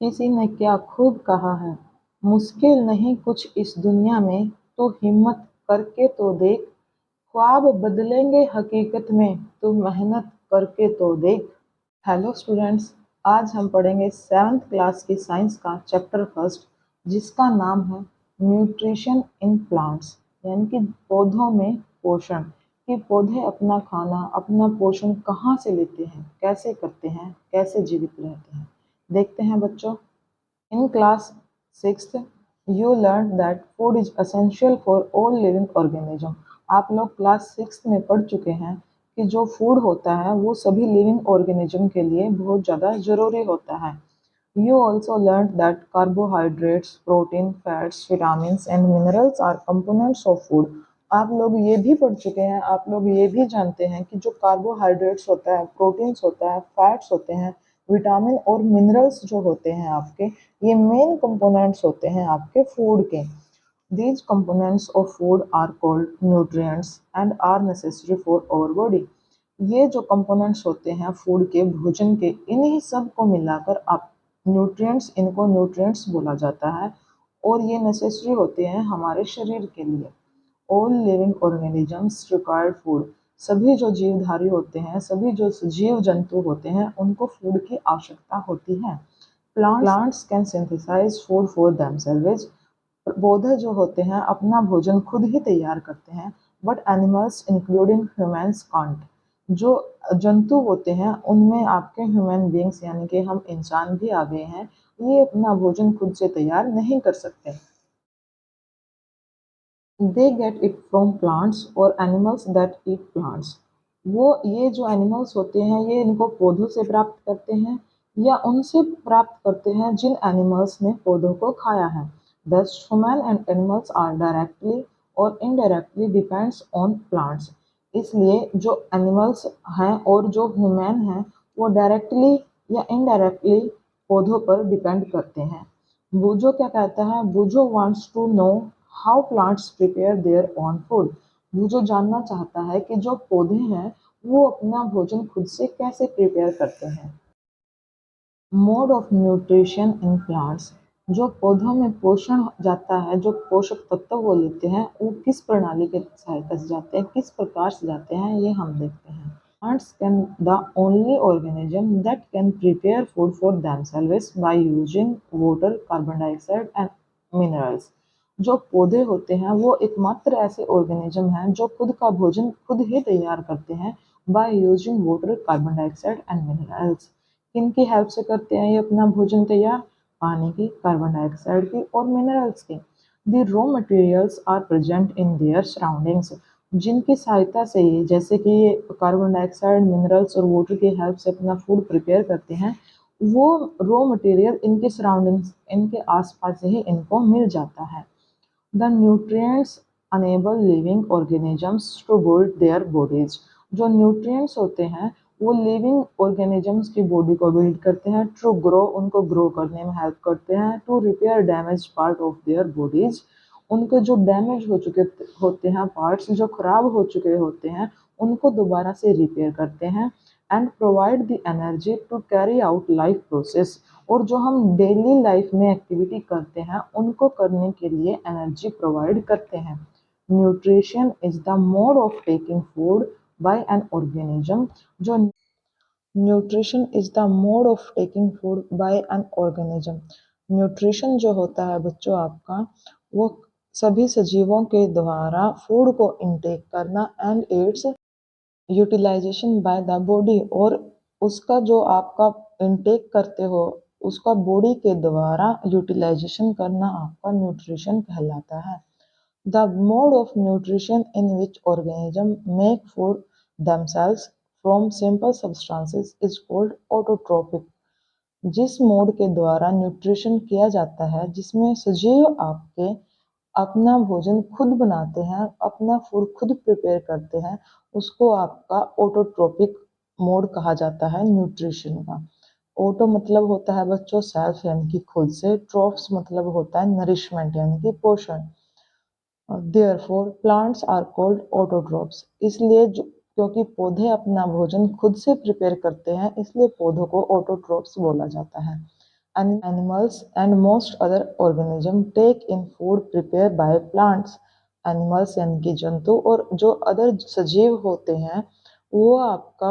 किसी ने क्या खूब कहा है, मुश्किल नहीं कुछ इस दुनिया में, तो हिम्मत करके तो देख। ख्वाब बदलेंगे हकीकत में, तू मेहनत करके तो देख। हेलो स्टूडेंट्स, आज हम पढ़ेंगे 7th क्लास की साइंस का चैप्टर फर्स्ट, जिसका नाम है न्यूट्रिशन इन प्लांट्स, यानी कि पौधों में पोषण। कि पौधे अपना खाना, अपना पोषण कहाँ से लेते हैं, कैसे करते हैं, कैसे जीवित रहते हैं। देखते हैं बच्चों। In class 6th, you learned that food is essential for all living organism. आप लोग क्लास 6 में पढ़ चुके हैं कि जो फूड होता है वो सभी लिविंग ऑर्गेनिज्म के लिए बहुत ज़्यादा ज़रूरी होता है। You also learned that carbohydrates, protein, fats, vitamins and minerals are components of food. आप लोग ये भी पढ़ चुके हैं, आप लोग ये भी जानते हैं कि जो कार्बोहाइड्रेट्स होता है, प्रोटीन्स होता है, फैट्स होते हैं, विटामिन और मिनरल्स जो होते हैं आपके, ये मेन कंपोनेंट्स होते हैं आपके फूड के। These components of food are called nutrients and are necessary for our body. ये जो कंपोनेंट्स होते हैं फूड के, भोजन के, इन्हीं सब को मिलाकर आप न्यूट्रिएंट्स, इनको न्यूट्रिएंट्स बोला जाता है और ये नेसेसरी होते हैं हमारे शरीर के लिए। All living organisms required food. सभी जो जीवधारी होते हैं, सभी जो जीव जंतु होते हैं, उनको फूड की आवश्यकता होती है। Plants can synthesise food for themselves. पौधे जो होते हैं अपना भोजन खुद ही तैयार करते हैं, but animals including humans can't. जो जंतु होते हैं उनमें आपके ह्यूमन बींग्स यानी कि हम इंसान भी आ गए हैं, ये अपना भोजन खुद से तैयार नहीं कर सकते। They get it from plants और एनिमल्स दैट ईट प्लांट्स। वो ये जो एनिमल्स होते हैं ये इनको पौधों से प्राप्त करते हैं या उनसे प्राप्त करते हैं जिन एनिमल्स ने पौधों को खाया है। Thus human and animals are directly और इनडायरेक्टली डिपेंड्स ऑन प्लांट्स। इसलिए जो एनिमल्स हैं और जो ह्यूमन हैं वो डायरेक्टली या इनडायरेक्टली पौधों पर डिपेंड करते हैं। बूजो क्या कहता है, Boojho wants to know how plants prepare their own food. Boojho जानना चाहता है कि जो पौधे हैं वो अपना भोजन खुद से कैसे प्रिपेयर करते हैं। Mode of nutrition in plants. जो पौधों में पोषण जाता है, जो पोषक तत्व वो लेते हैं, वो किस प्रणाली के सहायता से जाते हैं, किस प्रकार से जाते हैं, ये हम देखते हैं। Plants can the only organism that can prepare food for themselves by using water, carbon dioxide and minerals. जो पौधे होते हैं वो एकमात्र ऐसे ऑर्गेनिज्म हैं जो खुद का भोजन खुद ही तैयार करते हैं by using water, carbon dioxide and minerals. किनकी हेल्प से करते हैं ये अपना भोजन तैयार? पानी की, कार्बन डाइऑक्साइड की और मिनरल्स की। The raw materials are present in their surroundings. जिनकी सहायता से ये, जैसे कि ये कार्बन डाइऑक्साइड, मिनरल्स और वाटर की हेल्प से अपना फूड प्रिपेयर करते हैं, वो रॉ मटेरियल इनके सराउंडिंग्स, इनके आसपास से ही इनको मिल जाता है। The nutrients enable living organisms to build their bodies. जो न्यूट्रिएंट्स होते हैं वो लिविंग ऑर्गेनिजम्स की बॉडी को बिल्ड करते हैं, टू ग्रो, उनको ग्रो करने में हेल्प करते हैं, to repair damage part of their bodies. उनके जो डैमेज हो चुके होते हैं पार्ट्स, जो खराब हो चुके होते हैं, उनको दोबारा से रिपेयर करते हैं। And provide the energy to carry out life process. और जो हम डेली लाइफ में एक्टिविटी करते हैं उनको करने के लिए एनर्जी प्रोवाइड करते हैं। Nutrition is the mode of taking food by an organism. जो nutrition is the mode of taking food by an organism. Nutrition जो होता है बच्चों आपका, वो सभी सजीवों के द्वारा फूड को इनटेक करना and its utilisation by the body. और उसका जो आपका इनटेक करते हो उसका बॉडी के द्वारा यूटिलाइजेशन करना आपका न्यूट्रिशन कहलाता है। The mode of nutrition in which organism make food themselves from simple substances is called autotrophic. जिस मोड के द्वारा न्यूट्रिशन किया जाता है, जिसमें सजीव आपके अपना भोजन खुद बनाते हैं, अपना फूड खुद प्रिपेयर करते हैं, उसको आपका ऑटोट्रोपिक मोड कहा जाता है न्यूट्रिशन का। ऑटो मतलब होता है बच्चों सेल्फ यानी कि खुद से, ट्रोप्स मतलब होता है नरिशमेंट यानी कि पोषण। Therefore plants are called autotrophs. इसलिए क्योंकि पौधे अपना भोजन खुद से प्रिपेयर करते हैं, इसलिए पौधों को ऑटोट्रोप्स बोला जाता है। animals and most other organism take in food prepared by plants. Animals यानी कि जंतु और जो अदर सजीव होते हैं वो आपका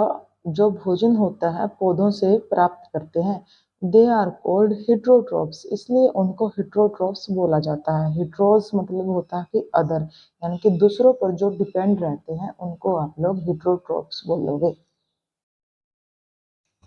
जो भोजन होता है पौधों से प्राप्त करते हैं। दे आर कोल्ड हिट्रोट्रॉप्स, इसलिए उनको हिट्रोट्रॉप्स बोला जाता है। हिट्रोस मतलब होता है कि अदर, यानी कि दूसरों पर जो डिपेंड रहते हैं उनको आप लोग हिट्रोट्रॉप्स बोलोगे।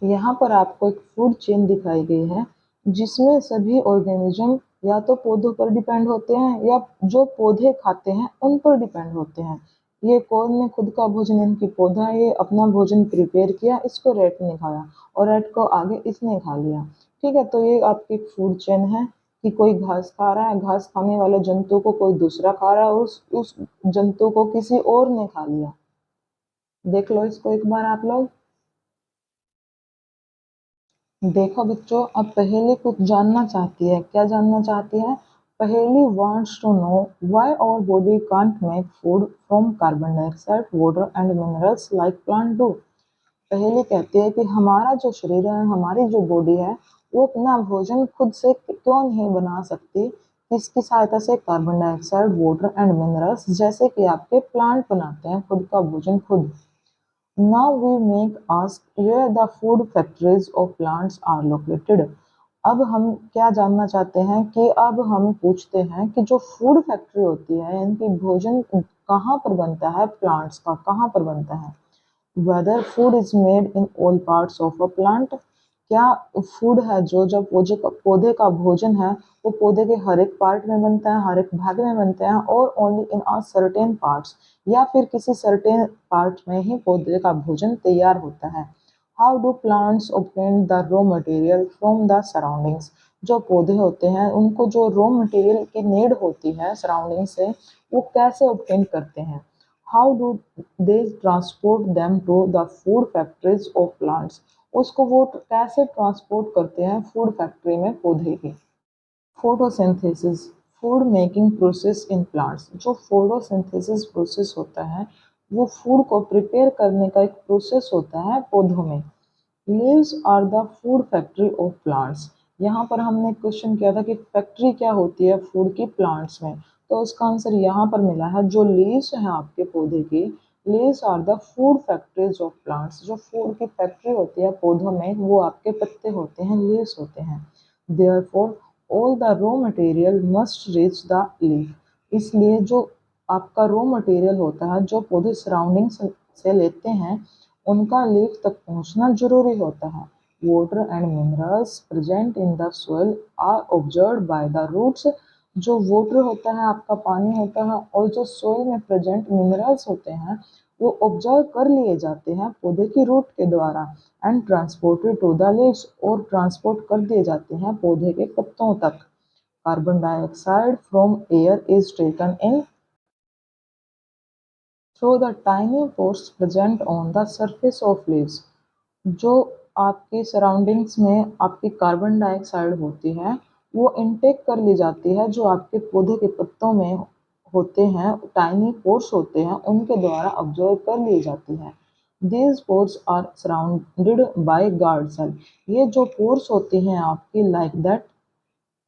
यहाँ पर आपको एक फूड चेन दिखाई गई है जिसमें सभी ऑर्गेनिज्म या तो पौधों पर डिपेंड होते हैं या जो पौधे खाते हैं उन पर डिपेंड होते हैं। ये कौन ने खुद का भोजन, यानी कि पौधा ये अपना भोजन प्रिपेयर किया, इसको रैट ने खाया और रैट को आगे इसने खा लिया। ठीक है, तो ये आपकी फूड चेन है कि कोई घास खा रहा है, घास खाने वाले जंतु को कोई दूसरा खा रहा है और उस जंतु को किसी और ने खा लिया। देख लो इसको एक बार आप लोग। देखो बच्चों, अब पहेली कुछ जानना चाहती है। क्या जानना चाहती है? पहेली wants to know why our body can't make food from carbon dioxide, water and minerals like plant do। पहेली कहती है कि हमारा जो शरीर है, हमारी जो बॉडी है, वो अपना भोजन खुद से क्यों नहीं बना सकती, किसकी सहायता से? Carbon dioxide, water and minerals, जैसे कि आपके प्लांट बनाते हैं खुद का भोजन खुद। Now we make ask where the food factories of plants are located। अब हम क्या जानना चाहते हैं कि अब हम पूछते हैं कि जो फूड फैक्ट्री होती है, इनकी भोजन कहाँ पर बनता है, प्लांट्स का कहाँ पर बनता है। Whether food is made in all parts of a plant, क्या फूड है जो जब पौधे का भोजन है वो पौधे के हर एक पार्ट में बनता है, हर एक भाग में बनते हैं, और only in a certain parts, या फिर किसी सर्टेन पार्ट में ही पौधे का भोजन तैयार होता है। How do plants obtain the raw material from the surroundings, जो पौधे होते हैं उनको जो रॉ मटेरियल की नीड होती है सराउंडिंग से, वो कैसे ऑब्टेन करते हैं। How do they transport them to the food factories of plants, उसको वो कैसे ट्रांसपोर्ट करते हैं फूड फैक्ट्री में पौधे की। Photosynthesis, food making process in plants, जो फोटोसिंथेसिस प्रोसेस होता है वो फूड को प्रिपेयर करने का एक प्रोसेस होता है पौधों में। Leaves are the food factory of plants, यहाँ पर हमने क्वेश्चन किया था कि फैक्ट्री क्या होती है फूड की प्लांट्स में, तो इसका आंसर यहाँ पर मिला है। जो लीव्स हैं आपके पौधे की, leaves are the food factories of plants, जो फूड की फैक्ट्री होती है पौधों में वो आपके पत्ते होते हैं, लीव्स होते हैं। Therefore all the raw material must reach the leaf, इसलिए जो आपका रॉ मटेरियल होता है जो पौधे सराउंडिंग से लेते हैं उनका लीफ तक पहुंचना जरूरी होता है। Water and minerals present in the soil are observed by the roots, जो वाटर होता है आपका पानी होता है और जो सोइल में प्रेजेंट मिनरल्स होते हैं वो ऑब्जर्व कर लिए जाते हैं पौधे की रूट के द्वारा, and transported to the leaves, और ट्रांसपोर्ट कर दिए जाते हैं पौधे के पत्तों तक। Carbon dioxide from air is taken in through the tiny pores present on the surface of leaves, जो आपकी सराउंडिंग्स में आपकी कार्बन डाइऑक्साइड होती है वो इनटेक कर ली जाती है, जो आपके पौधे के पत्तों में होते हैं, टाइनी पोर्स होते हैं, उनके द्वारा ऑब्जर्व कर ली जाती है। These pores are surrounded by guard cell, ये जो पोर्स होती हैं आपकी लाइक दैट,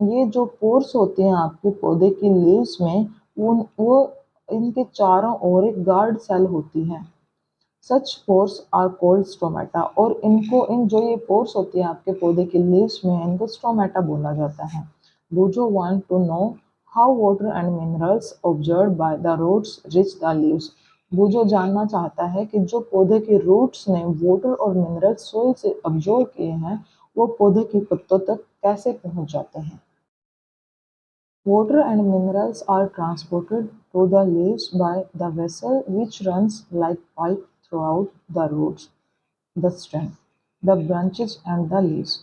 ये जो पोर्स होते हैं आपके पौधे की लीव्स में वो इनके चारों ओर एक गार्ड सेल होती है। सच पोर्स आर कॉल्ड स्टोमेटा, और इनको इन जो ये पोर्स होती है आपके पौधे के लीव्स में इनको स्टोमेटा बोला जाता है। बूजो want to know how water and minerals observed by the roots reach the leaves, बूजो जानना चाहता है कि जो पौधे के रूट्स ने वाटर और मिनरल्स सोइल से ऑब्जर्व किए हैं वो पौधे के पत्तों तक कैसे पहुंच जाते हैं। Water and minerals are transported to the leaves by the vessel which runs like pipe throughout the roots, the stem, the branches and the leaves।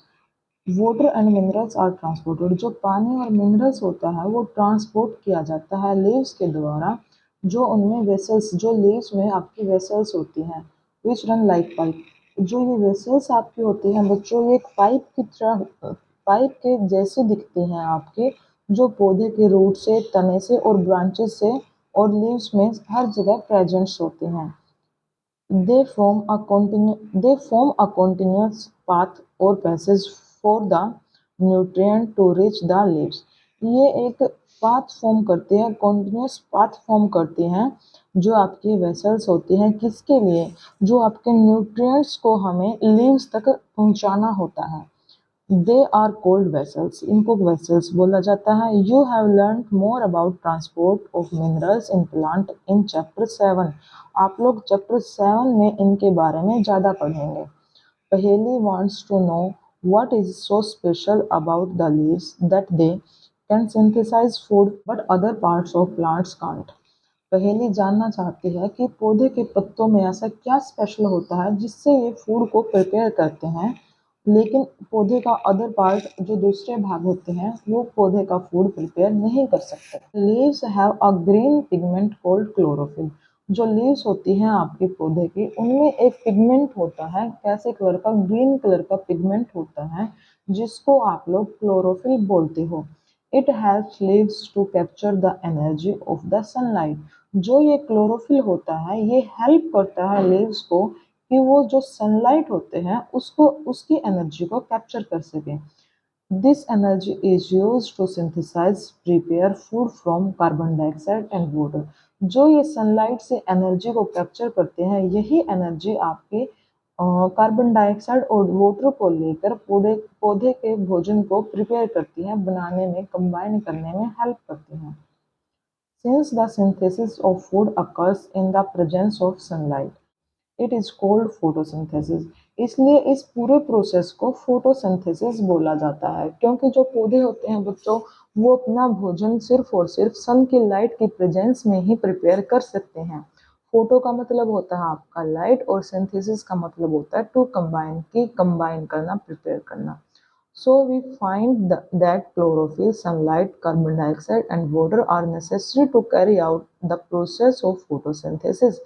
Water and minerals are transported, जो पानी और मिनरल्स होता है वो transport किया जाता है leaves के द्वारा, जो उनमें वेसल्स, जो लीव्स में आपकी वेसल्स होती हैं, विच रन लाइक पाइप, जो ये वेसल्स आपकी होती हैं बच्चों ये एक पाइप की तरह, पाइप के जैसे दिखती हैं आपके, जो पौधे के रूट से, तने से और ब्रांचेस से और लीव्स में हर जगह प्रेजेंट्स होते हैं। They form a continuous path or passage for the nutrient to reach the leaves. ये एक पाथ फॉर्म करते हैं, कॉन्टिन्यूस पाथ फॉर्म करते हैं जो आपके वेसल्स होते हैं, किसके लिए, जो आपके न्यूट्रिएंट्स को हमें लीव्स तक पहुंचाना होता है। दे आर कोल्ड वेसल्स, इनको वेसल्स बोला जाता है। You have learn more about transport of minerals in plant in chapter 7। आप लोग चैप्टर 7 में इनके बारे में ज़्यादा पढ़ेंगे। पहेली wants to know what is so special about the leaves that they can synthesize food but other parts of plants can't। पहेली जानना चाहती है कि पौधे के पत्तों में ऐसा क्या स्पेशल होता है जिससे ये फूड को प्रिपेयर करते हैं, लेकिन पौधे का अदर पार्ट जो दूसरे भाग होते हैं वो पौधे का फूड प्रिपेयर नहीं कर सकते। Leaves have a green pigment called chlorophyll. जो लीव्स होती हैं आपके पौधे की, उनमें एक पिगमेंट होता है, कैसे कलर का, ग्रीन कलर का पिगमेंट होता है जिसको आप लोग क्लोरोफिल बोलते हो। It helps leaves to capture the energy of the sunlight. जो ये क्लोरोफिल होता है ये हेल्प करता है लीव्स को कि वो जो सनलाइट होते हैं उसको, उसकी एनर्जी को कैप्चर कर सकें। This energy is used to synthesise prepare food from carbon dioxide and water. जो ये सनलाइट से एनर्जी को कैप्चर करते हैं यही एनर्जी आपके कार्बन डाइऑक्साइड और वाटर को लेकर पौधे पौधे के भोजन को प्रिपेयर करती हैं, बनाने में, कंबाइन करने में हेल्प करती हैं। Since the synthesis of food occurs in the presence of sunlight, it is called photosynthesis. इसलिए इस पूरे प्रोसेस को फोटोसिंथेसिस बोला जाता है, क्योंकि जो पौधे होते हैं बच्चों, वो अपना भोजन सिर्फ और सिर्फ सन की लाइट की प्रेजेंस में ही प्रिपेयर कर सकते हैं। फोटो का मतलब होता है आपका लाइट, और सिंथेसिस का मतलब होता है टू कंबाइन, की कंबाइन करना, प्रिपेयर करना। So we find that chlorophyll, sunlight, carbon dioxide and water are necessary to carry out the process of photosynthesis।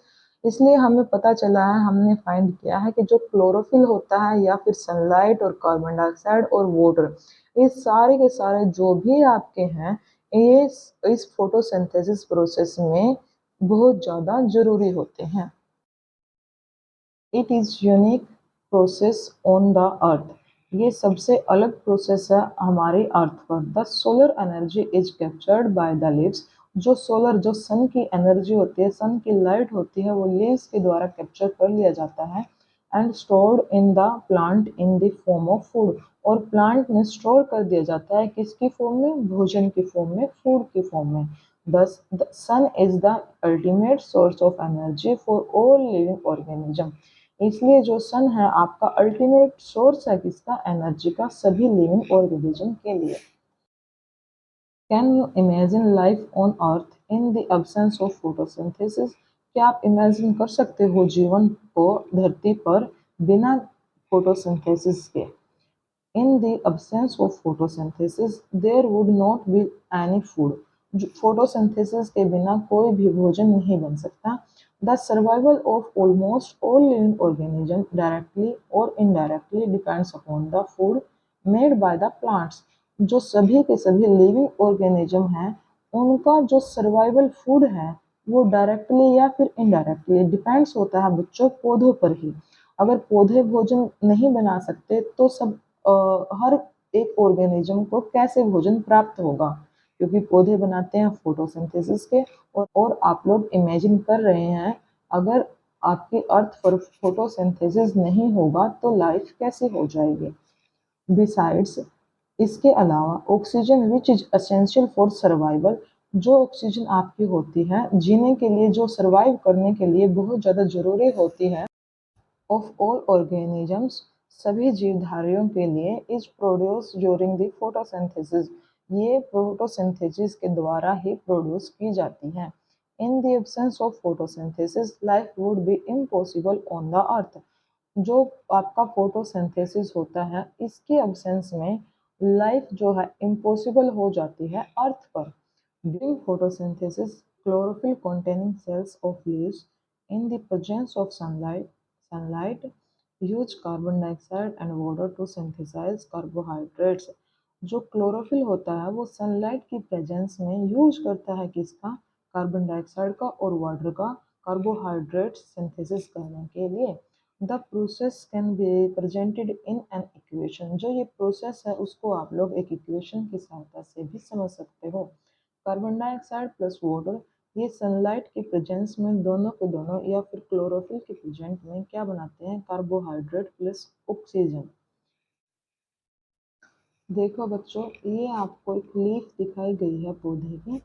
इसलिए हमें पता चला है, हमने फाइंड किया है कि जो क्लोरोफिल होता है या फिर सनलाइट और कार्बन डाइऑक्साइड और वाटर, ये सारे के सारे जो भी आपके हैं, ये इस फोटोसिंथेसिस प्रोसेस में बहुत ज़्यादा ज़रूरी होते हैं। It is unique process on the earth. ये सबसे अलग प्रोसेस है हमारे अर्थ पर। The solar energy is captured by the leaves. जो सोलर, जो सन की एनर्जी होती है, सन की लाइट होती है, वो लीव्स के द्वारा कैप्चर कर लिया जाता है and stored in the plant in the form of food. और प्लांट में स्टोर कर दिया जाता है, किसकी फॉर्म में, भोजन की फॉर्म में, फूड की फॉर्म में। Thus, the sun is the ultimate source of energy for all living organism। इसलिए जो सन है आपका अल्टीमेट सोर्स है किसका, एनर्जी का, सभी लिविंग ऑर्गेनिज्म के लिए। Can you imagine life on earth in the absence of photosynthesis. क्या आप इमेजिन कर सकते हो जीवन को धरती पर बिना फोटोसिंथेसिस के। In the absence of photosynthesis, there would not be any food। Photosynthesis के बिना कोई भी भोजन नहीं बन सकता। The survival of almost all living organisms directly or indirectly depends upon the food made by the plants। जो सभी के सभी लिविंग ऑर्गेनिज्म हैं, उनका जो सर्वाइवल फूड है वो डायरेक्टली या फिर इनडायरेक्टली डिपेंड्स होता है बच्चों पौधों पर ही। अगर पौधे भोजन नहीं बना सकते तो सब हर एक ऑर्गेनिज्म को कैसे भोजन प्राप्त होगा, क्योंकि पौधे बनाते हैं फोटोसिंथेसिस के। और आप लोग इमेजिन कर रहे हैं, अगर आपकी अर्थ पर फोटोसिंथेसिस नहीं होगा तो लाइफ कैसे हो जाएगी। बिसाइड्स, इसके अलावा oxygen which is essential for survival. जो ऑक्सीजन आपकी होती है जीने के लिए, जो सर्वाइव करने के लिए बहुत ज़्यादा ज़रूरी होती है, ऑफ ऑल ऑर्गेनिजम्स, सभी जीवधारियों के लिए, is produce during the photosynthesis. ये फोटोसिंथेसिस के द्वारा ही प्रोड्यूस की जाती है। In the absence of photosynthesis life would be impossible on the earth. जो आपका फोटोसिंथेसिस होता है इसके एब्सेंस में लाइफ जो है इम्पॉसिबल हो जाती है अर्थ पर। During photosynthesis, chlorophyll containing cells of leaves in the presence of sunlight use carbon dioxide and water to synthesize carbohydrates। जो क्लोरोफिल होता है वो सनलाइट की प्रेजेंस में यूज करता है किसका, कार्बन डाइऑक्साइड का और वाटर का, कार्बोहाइड्रेट सिंथेसिस करने के लिए। The process can be presented in an equation. जो ये प्रोसेस है उसको आप लोग एक इक्वेशन की सहायता से भी समझ सकते हो। कार्बन डाइऑक्साइड प्लस वाटर, ये सनलाइट के प्रेजेंस में दोनों के दोनों या फिर क्लोरोफिल के प्रेजेंट में क्या बनाते हैं, कार्बोहाइड्रेट प्लस ऑक्सीजन। देखो बच्चों, ये आपको एक लीफ दिखाई गई है पौधे की।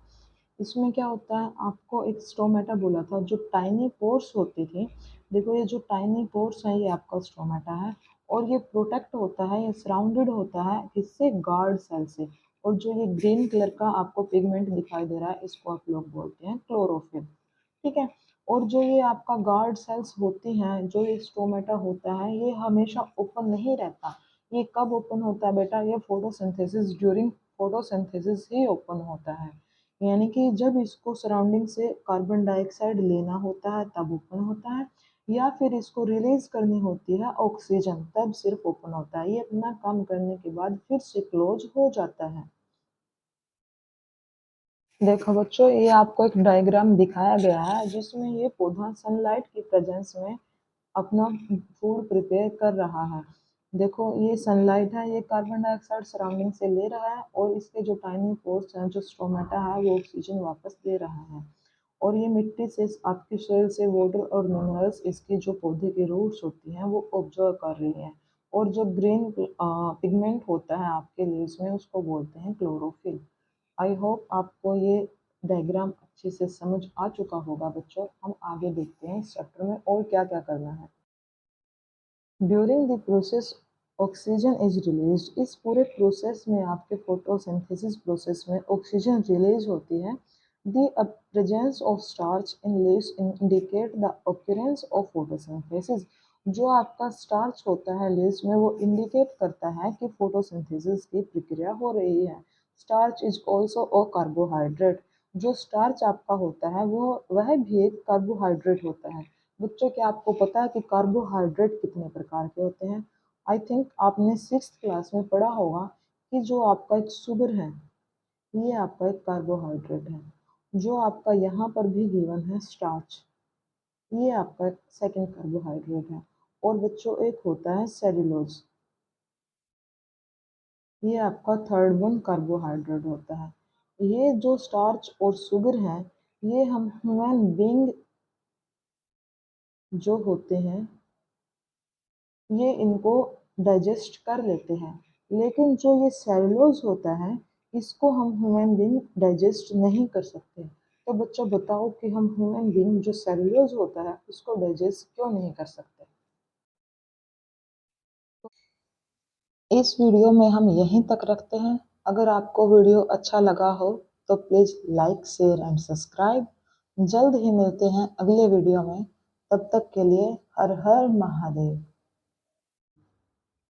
इसमें क्या होता है, आपको एक स्टोमेटा बोला था, जो टाइनी पोर्स होते थे। देखो ये जो टाइनी पोर्स है ये आपका स्टोमेटा है, और ये प्रोटेक्ट होता है, ये सराउंडेड होता है किससे, गार्ड सेल से। और जो ये ग्रीन कलर का आपको पिगमेंट दिखाई दे रहा है इसको आप लोग बोलते हैं क्लोरोफिल। ठीक है। और जो ये आपका गार्ड सेल्स होती हैं, जो ये स्टोमेटा होता है, ये हमेशा ओपन नहीं रहता। ये कब ओपन होता है बेटा, ये फोटोसिंथेसिस, ड्यूरिंग फोटोसिंथेसिस ही ओपन होता है। यानी कि जब इसको सराउंडिंग से कार्बन डाइऑक्साइड लेना होता है तब ओपन होता है, या फिर इसको रिलीज करनी होती है ऑक्सीजन तब सिर्फ ओपन होता है। ये अपना काम करने के बाद फिर से क्लोज हो जाता है। देखो बच्चों, ये आपको एक डायग्राम दिखाया गया है जिसमें ये पौधा सनलाइट की प्रेजेंस में अपना फूड प्रिपेयर कर रहा है। देखो ये सनलाइट है, ये कार्बन डाइऑक्साइड सराउंडिंग से ले रहा है, और इसके जो टाइनी पोर्स हैं, जो स्टोमेटा है, वो ऑक्सीजन वापस दे रहा है। और ये मिट्टी से, आपकी सोइल से वाटर और मिनरल्स, इसकी जो पौधे की रूट्स होती हैं वो ऑब्जर्व कर रही हैं। और जो ग्रीन पिगमेंट होता है आपके लीव्स में उसको बोलते हैं क्लोरोफिल। आई होप आपको ये डायग्राम अच्छे से समझ आ चुका होगा बच्चों। हम आगे देखते हैं इस चैप्टर में और क्या क्या करना है। During the process oxygen is released. इस पूरे प्रोसेस में, आपके फोटोसिंथेसिस प्रोसेस में ऑक्सीजन रिलीज होती है। The presence of starch in leaves indicate the occurrence of photosynthesis. जो आपका स्टार्च होता है लीव्स में, वो इंडिकेट करता है कि फोटोसिंथेसिस की प्रक्रिया हो रही है। Starch is also a carbohydrate. जो स्टार्च आपका होता है वो, वह भी एक कार्बोहाइड्रेट होता है। बच्चों, क्या आपको पता है कि कार्बोहाइड्रेट कितने प्रकार के होते हैं? आई थिंक आपने 6th क्लास में पढ़ा होगा कि जो आपका एक शुगर है, ये आपका एक कार्बोहाइड्रेट है। जो आपका यहाँ पर भी गिवन है स्टार्च, ये आपका सेकंड कार्बोहाइड्रेट है। और बच्चों एक होता है सेलुलोज, ये आपका थर्ड वन कार्बोहाइड्रेट होता है। ये जो स्टार्च और शुगर है, ये हम ह्यूमन बींग जो होते हैं, ये इनको डाइजेस्ट कर लेते हैं। लेकिन जो ये सेलुलोज होता है, इसको हम ह्यूमन बीइंग डाइजेस्ट नहीं कर सकते। तो बच्चों बताओ कि हम ह्यूमन बीइंग जो सेलुलोज होता है उसको डाइजेस्ट क्यों नहीं कर सकते? इस वीडियो में हम यहीं तक रखते हैं। अगर आपको वीडियो अच्छा लगा हो तो please like, share and subscribe. जल्द ही मिलते हैं अगले वीडियो में। तब तक के लिए हर हर महादेव।